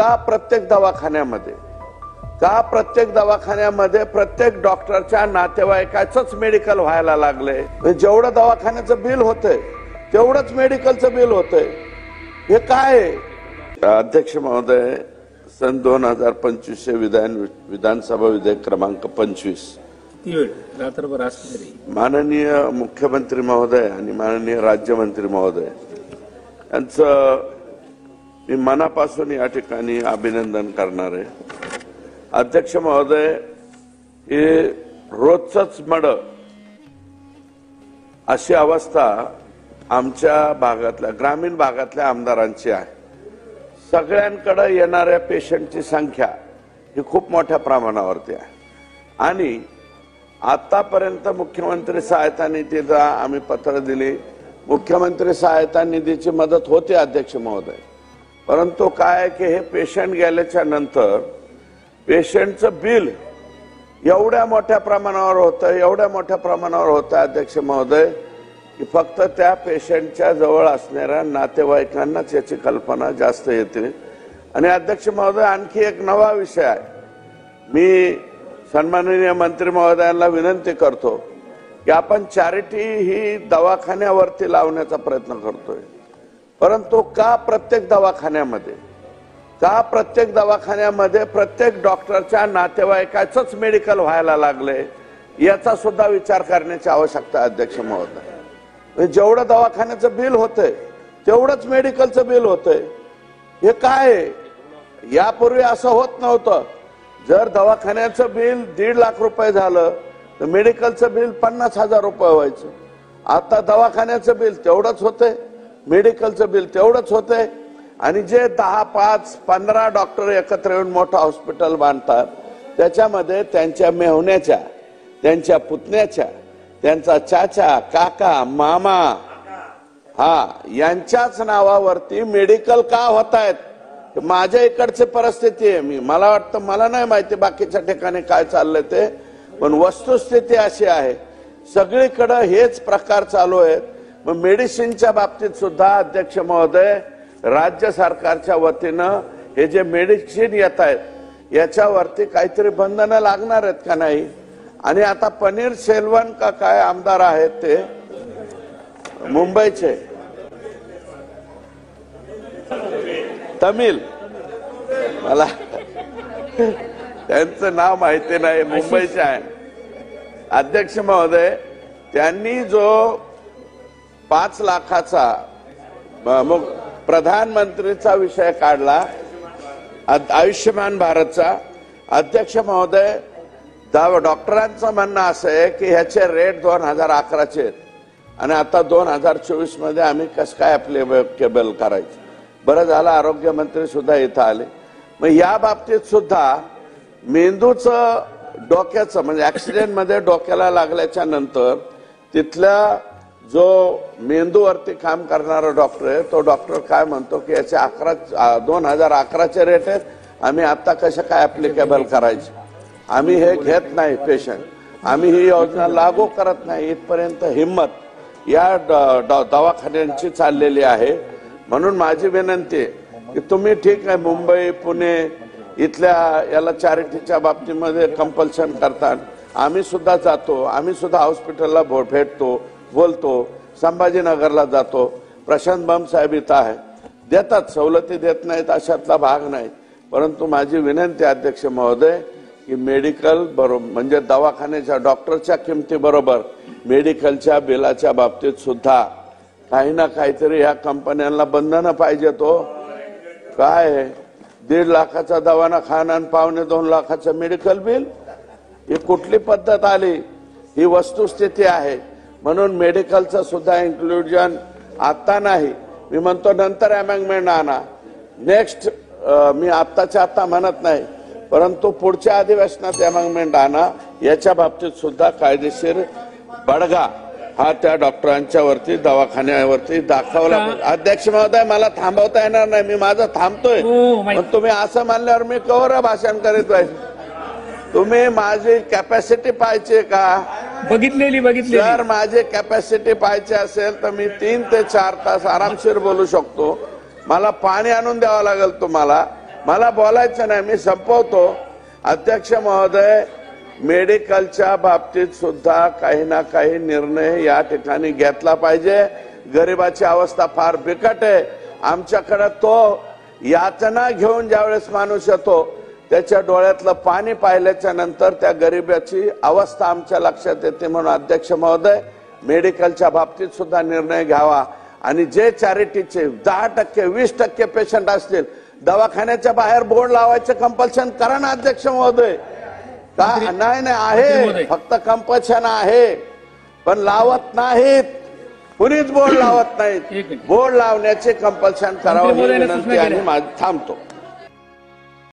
का प्रत्येक दवाखान्यामध्ये प्रत्येक डॉक्टरच्या नातेवाईकाचंच मेडिकल व्हायला लागलंय. जेवढं दवाखान्याचं बिल होतंय तेवढंच मेडिकलचं बिल होतंय. हे काय आहे? अध्यक्ष महोदय, सन 2025 विधानसभा विधेयक क्रमांक 25 माननीय मुख्यमंत्री महोदय आणि माननीय राज्यमंत्री महोदय यांचं मी मनापासून या ठिकाणी अभिनंदन करणार आहे. अध्यक्ष महोदय, हे रोजच मड अशी अवस्था आमच्या भागातल्या ग्रामीण भागातल्या आमदारांची आहे. सगळ्यांकडे येणाऱ्या पेशंटची संख्या ही खूप मोठ्या प्रमाणावरती आहे आणि आतापर्यंत मुख्यमंत्री सहायता निधीला आम्ही पत्र दिली. मुख्यमंत्री सहायता निधीची मदत होते अध्यक्ष महोदय, परंतु काय की हे पेशंट गेल्याच्या नंतर पेशंटचं बिल एवढ्या मोठ्या प्रमाणावर होतं अध्यक्ष महोदय की फक्त त्या पेशंटच्या जवळ असणाऱ्या नातेवाईकांनाच याची कल्पना जास्त येते. आणि अध्यक्ष महोदय, आणखी एक नवा विषय आहे. मी सन्माननीय मंत्री महोदयांना विनंती करतो की आपण चॅरिटी ही दवाखान्यावरती लावण्याचा प्रयत्न करतोय, परंतु का प्रत्येक दवाखान्यामध्ये प्रत्येक डॉक्टरच्या नातेवाईकाचंच मेडिकल व्हायला लागलंय याचा सुद्धा विचार करण्याची आवश्यकता आहे अध्यक्ष महोदय. जेवढं दवाखान्याचं बिल होतंय तेवढंच मेडिकलचं बिल होतंय. हे काय आहे? यापूर्वी असं होत नव्हतं. जर दवाखान्याचं बिल 1.5 लाख रुपये झालं तर मेडिकलचं बिल 50,000 रुपये व्हायचं. आता दवाखान्याचं बिल तेवढंच होतंय, मेडिकलचं बिल तेवढंच होतंय. आणि जे 10, 5, 15 डॉक्टर एकत्र येऊन मोठं हॉस्पिटल बांधतात त्याच्यामध्ये त्यांच्या मेहुण्याच्या, त्यांच्या पुतण्याच्या, त्यांचा चाचा, काका, मामा यांच्याच नावावरती मेडिकल का होत आहेत? माझ्या इकडची परिस्थिती आहे. मला वाटतं, मला नाही माहिती बाकीच्या ठिकाणी काय चाललंय ते, पण वस्तुस्थिती अशी आहे सगळीकडे हेच प्रकार चालू आहेत. मग मेडिसिनच्या बाबतीत सुद्धा अध्यक्ष महोदय, राज्य सरकारच्या वतीनं हे जे मेडिसिन येत आहेत याच्यावरती काहीतरी बंधनं लागणार आहेत का नाही? आणि आता पनीर सेल्वन का काय आमदार आहेत ते मुंबईचे, तमिळ, मला त्यांचं नाव माहिती नाही, मुंबईचे आहे. अध्यक्ष महोदय, त्यांनी जो 5 लाखाचा प्रधानमंत्रीचा विषय काढला आयुष्यमान भारतचा, अध्यक्ष महोदय, डॉक्टरांचं म्हणणं असं आहे की ह्याचे रेट 2011चे आहेत आणि आता 2024 मध्ये आम्ही कसं काय ऍप्लिकेबल करायचं? बरं झालं आरोग्य मंत्री सुद्धा इथं आले. मग या बाबतीत सुद्धा मेंदूचं, डोक्याचं, म्हणजे ऍक्सिडेंट मध्ये डोक्याला लागल्याच्या नंतर तिथल्या जो मेंदूवरती काम करणारा डॉक्टर आहे तो डॉक्टर काय म्हणतो की याचे 2011चे रेट आहेत, आम्ही आता कसं काय ऍप्लिकेबल करायचे? आम्ही हे घेत नाही पेशंट, आम्ही ही योजना लागू करत नाही, इथपर्यंत हिम्मत या दवाखान्यांची चाललेली आहे. म्हणून माझी विनंती आहे की तुम्ही ठीक आहे मुंबई, पुणे इथल्या याला चॅरिटीच्या बाबतीमध्ये कंपल्शन करतात, आम्ही सुद्धा जातो, आम्ही सुद्धा हॉस्पिटलला भेटतो, बोलतो, संभाजीनगरला जातो. प्रशांत बम साहेब इथं आहे, देतात, सवलती देत नाहीत अशातला भाग नाही. परंतु माझी विनंती अध्यक्ष महोदय की मेडिकल बरोबर, म्हणजे दवाखान्याच्या डॉक्टरच्या किमती बरोबर मेडिकलच्या बिलाच्या बाबतीत सुद्धा काही ना काहीतरी या कंपन्यांना बंधनं पाहिजे. तो काय 1.5 लाखाचा दवाखाना आणि 2.25 लाखाचं मेडिकल बिल, ही कुठली पद्धत आली? ही वस्तुस्थिती आहे. म्हणून मेडिकलचं सुद्धा इन्क्लुजन आता नाही, मी म्हणतो नंतर अमेंडमेंट आणा. नेक्स्ट, मी आत्ताच्या आत्ता म्हणत नाही, परंतु पुढच्या अधिवेशनात अमेंडमेंट आणा. याच्या बाबतीत सुद्धा कायदेशीर बडगा हा त्या डॉक्टरांच्या वरती, दवाखान्यावरती दाखवला. अध्यक्ष महोदय, मला थांबवता येणार नाही, मी माझं थांबतोय, पण तुम्ही असं म्हणल्यावर मी कवर भाषण करीत पाहिजे. तुम्ही माझी कॅपॅसिटी पाहिजे का? बघितलेली जर माझी कॅपॅसिटी पाहिजे असेल तर मी 3 ते 4 तास आरामशीर बोलू शकतो. मला पाणी आणून द्यावं लागेल तुम्हाला, मला बोलायचं नाही, मी संपवतो. अध्यक्ष महोदय, मेडिकलच्या बाबतीत सुद्धा काही ना काही निर्णय या ठिकाणी घेतला पाहिजे. गरिबाची अवस्था फार बिकट आहे. आमच्याकडे तो यातना घेऊन ज्यावेळेस माणूस येतो त्याच्या डोळ्यातलं पाणी पाहिल्याच्या नंतर त्या गरिबाची अवस्था आमच्या लक्षात येते. म्हणून अध्यक्ष महोदय, मेडिकलच्या बाबतीत सुद्धा निर्णय घ्यावा आणि जे चॅरिटीचे 10%, 20% पेशंट असतील दवाखान्याच्या बाहेर बोर्ड लावायचं कंपल्शन करा ना अध्यक्ष महोदय. का नाही आहे, फक्त कंपल्शन आहे पण लावत नाहीत, कुणीच बोर्ड लावत नाहीत. बोर्ड लावण्याचे कंपल्शन करावं ही विनंती आणि थांबतो.